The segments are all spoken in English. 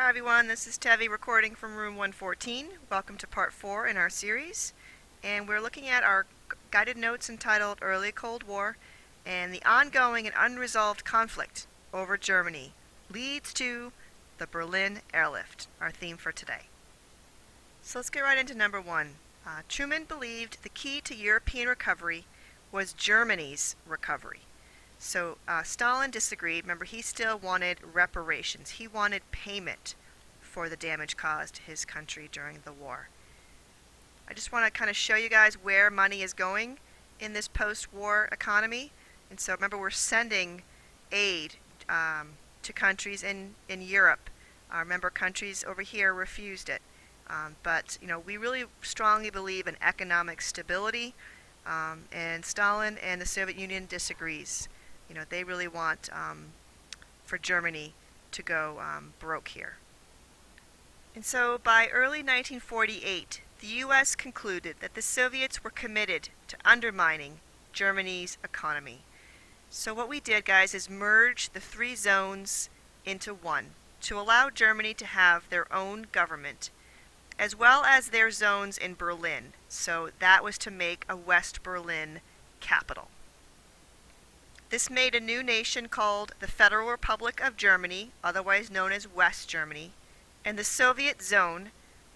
Hi everyone, this is Tevi recording from room 114. Welcome to part 4 in our series. And we're looking at our guided notes entitled Early Cold War and the ongoing and unresolved conflict over Germany leads to the Berlin Airlift, our theme for today. So let's get right into number 1. Truman believed the key to European recovery was Germany's recovery. So Stalin disagreed. Remember, he still wanted reparations. He wanted payment for the damage caused to his country during the war. I just want to kind of show you guys where money is going in this post-war economy. And so remember, we're sending aid to countries in Europe. Remember, countries over here refused it. But we really strongly believe in economic stability. And Stalin and the Soviet Union disagrees. They really want for Germany to go broke here. And so by early 1948, the U.S. concluded that the Soviets were committed to undermining Germany's economy. So what we did, guys, is merge the three zones into one to allow Germany to have their own government, as well as their zones in Berlin. So that was to make a West Berlin capital. This made a new nation called the Federal Republic of Germany, otherwise known as West Germany, and the Soviet zone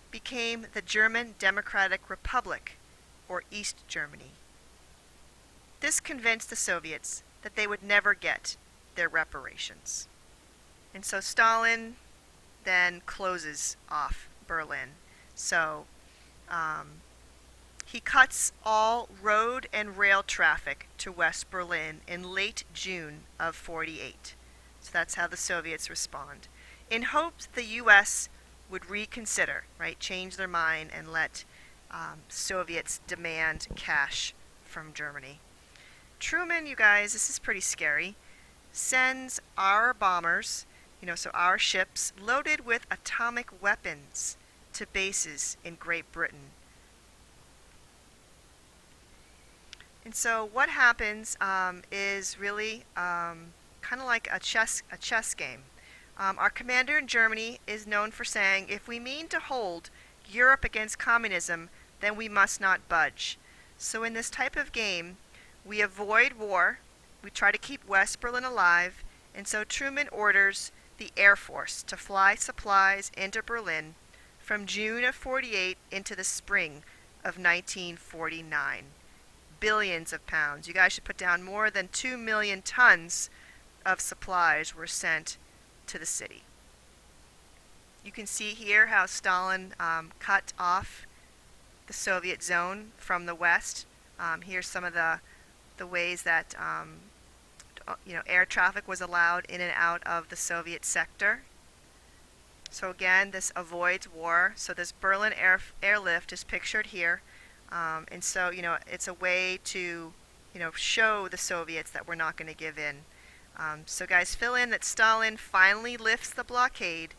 became the German Democratic Republic, or East Germany. This convinced the Soviets that they would never get their reparations. And so Stalin then closes off Berlin. So he cuts all road and rail traffic to West Berlin in late June of '48. So that's how the Soviets respond, in hopes the U.S. would reconsider, change their mind and let Soviets demand cash from Germany. Truman, you guys, this is pretty scary, sends our bombers, so our ships, loaded with atomic weapons to bases in Great Britain. And so what happens is really kind of like a chess game. Our commander in Germany is known for saying, if we mean to hold Europe against communism, then we must not budge. So in this type of game, we avoid war, we try to keep West Berlin alive, and so Truman orders the Air Force to fly supplies into Berlin from June of '48 into the spring of 1949. Billions of pounds. You guys should put down more than 2 million tons of supplies were sent to the city. You can see here how Stalin cut off the Soviet zone from the west. Here's some of the ways that air traffic was allowed in and out of the Soviet sector. So again, this avoids war. So this Berlin airlift is pictured here. And so, it's a way to, show the Soviets that we're not going to give in. So guys, fill in that Stalin finally lifts the blockade.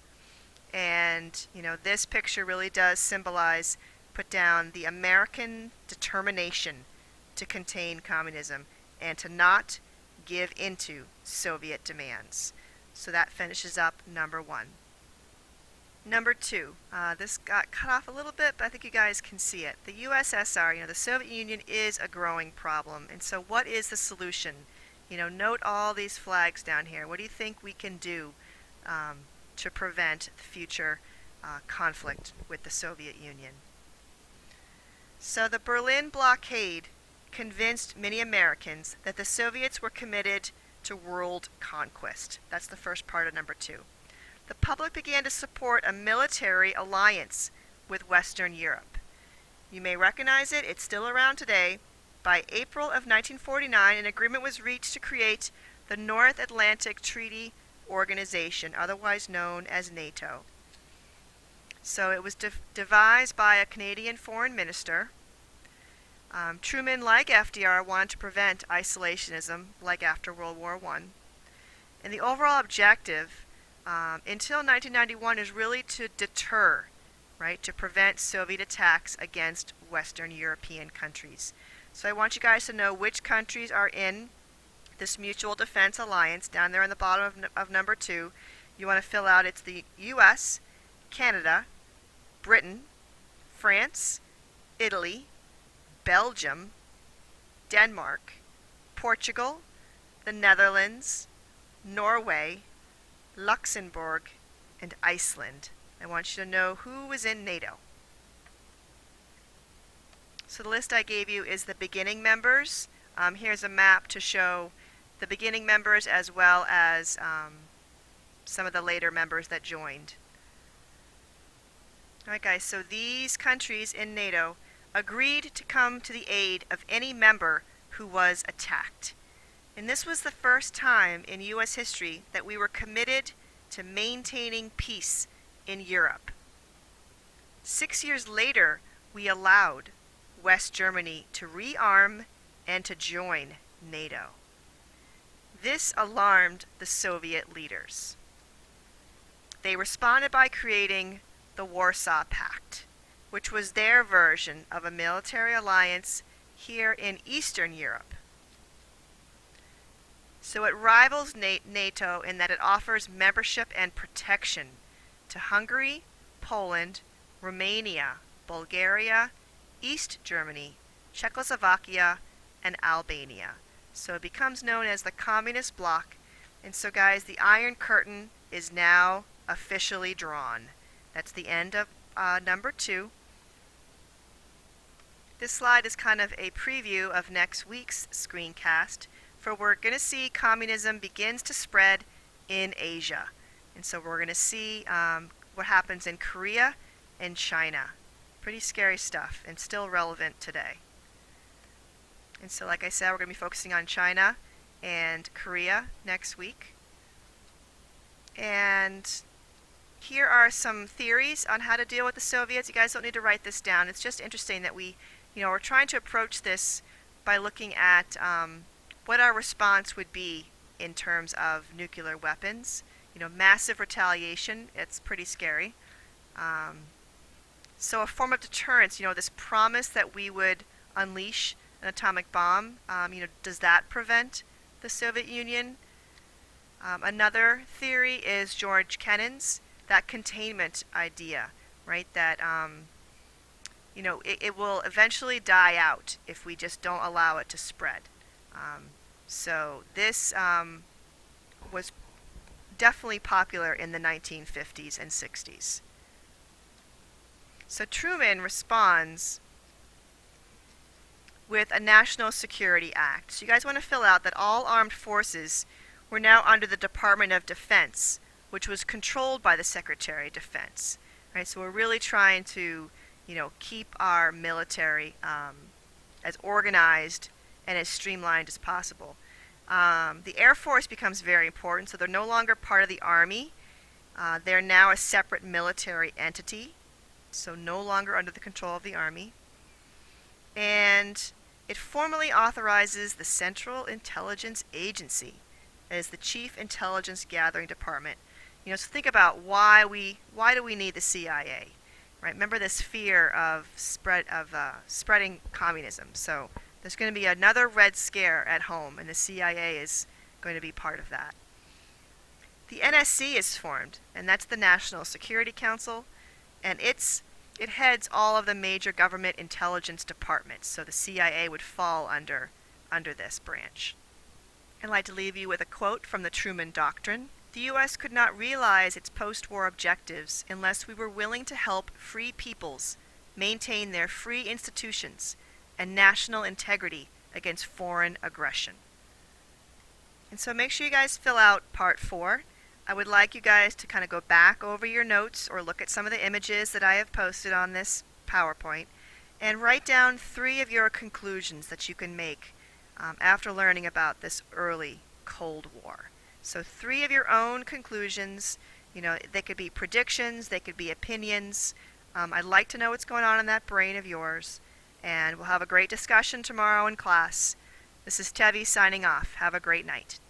And, this picture really does symbolize, put down the American determination to contain communism and to not give into Soviet demands. So that finishes up number 1. Number 2, this got cut off a little bit, but I think you guys can see it. The USSR, the Soviet Union, is a growing problem. And so what is the solution? Note all these flags down here. What do you think we can do to prevent future conflict with the Soviet Union? So the Berlin blockade convinced many Americans that the Soviets were committed to world conquest. That's the first part of number 2. The public began to support a military alliance with Western Europe. You may recognize it, it's still around today. By April of 1949, an agreement was reached to create the North Atlantic Treaty Organization, otherwise known as NATO. So it was devised by a Canadian foreign minister. Truman, like FDR, wanted to prevent isolationism, like after World War I. And the overall objective until 1991 is really to deter, to prevent Soviet attacks against Western European countries. So I want you guys to know which countries are in this mutual defense alliance down there on the bottom of number 2. you want to fill out it's the US, Canada, Britain, France, Italy, Belgium, Denmark, Portugal, the Netherlands, Norway, Luxembourg, and Iceland. I want you to know who was in NATO. So the list I gave you is the beginning members. Here's a map to show the beginning members as well as some of the later members that joined. Alright guys, so these countries in NATO agreed to come to the aid of any member who was attacked. And this was the first time in U.S. history that we were committed to maintaining peace in Europe. 6 years later, we allowed West Germany to rearm and to join NATO. This alarmed the Soviet leaders. They responded by creating the Warsaw Pact, which was their version of a military alliance here in Eastern Europe. So it rivals NATO in that it offers membership and protection to Hungary, Poland, Romania, Bulgaria, East Germany, Czechoslovakia, and Albania. So it becomes known as the Communist Bloc. And so guys, the Iron Curtain is now officially drawn. That's the end of number 2. This slide is kind of a preview of next week's screencast, for we're going to see communism begins to spread in Asia. And so we're going to see what happens in Korea and China. Pretty scary stuff and still relevant today. And so like I said, we're going to be focusing on China and Korea next week. And here are some theories on how to deal with the Soviets. You guys don't need to write this down. It's just interesting that we're trying to approach this by looking at what our response would be in terms of nuclear weapons. Massive retaliation, it's pretty scary. So a form of deterrence, this promise that we would unleash an atomic bomb, does that prevent the Soviet Union? Another theory is George Kennan's, that containment idea, right? That, it will eventually die out if we just don't allow it to spread. So this was definitely popular in the 1950s and 60s. So Truman responds with a National Security Act. So you guys want to fill out that all armed forces were now under the Department of Defense, which was controlled by the Secretary of Defense. Right? So we're really trying to, keep our military as organized and as streamlined as possible. The Air Force becomes very important, so they're no longer part of the Army. They're now a separate military entity, so no longer under the control of the Army. And it formally authorizes the Central Intelligence Agency as the Chief Intelligence Gathering Department. So think about why do we need the CIA, right? Remember this fear of spreading communism. So there's going to be another Red Scare at home, and the CIA is going to be part of that. The NSC is formed, and that's the National Security Council, and it heads all of the major government intelligence departments. So the CIA would fall under this branch. I'd like to leave you with a quote from the Truman Doctrine. The U.S. could not realize its post-war objectives unless we were willing to help free peoples maintain their free institutions and national integrity against foreign aggression. And so make sure you guys fill out part 4. I would like you guys to kind of go back over your notes or look at some of the images that I have posted on this PowerPoint and write down 3 of your conclusions that you can make after learning about this early Cold War. So 3 of your own conclusions. They could be predictions, they could be opinions. I'd like to know what's going on in that brain of yours. And we'll have a great discussion tomorrow in class. This is Tevi signing off. Have a great night.